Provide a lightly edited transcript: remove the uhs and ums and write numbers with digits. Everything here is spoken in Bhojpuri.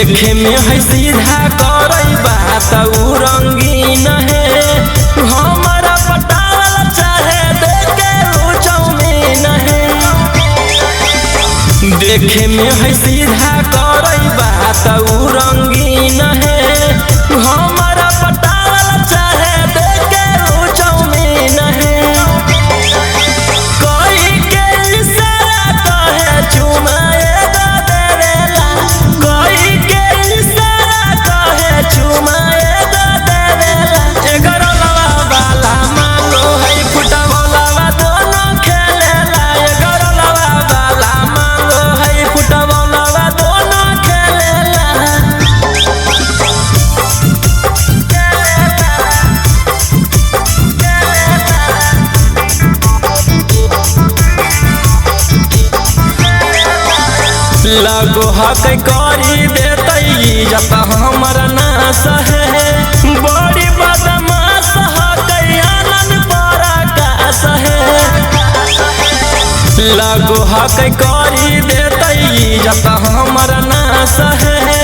देखे में है सीधा करई बात उ रंगीन है हमारा पटावल चाहे देखे उ चौमीन है। देखे में है सीधा करई बात उ रंगीन है हमारा पटावल चाहे देखे उ चौमीन है। कोई के इशारा कहे चुमाए दा देवेला कोई के इशारा कहे चुमाए दा देवेला। एगरो लवा वाला मांगो है फुटबॉलवा दोनों खेलेला एगरो लवा वाला मांगो है फुटबॉलवा दोनों खेलेला। लगो हक करी देतई जब हमर नाश है बड़ी बदमाश हक आनंद पराकाश है। लगो हक करी देतई जब हमर नाश है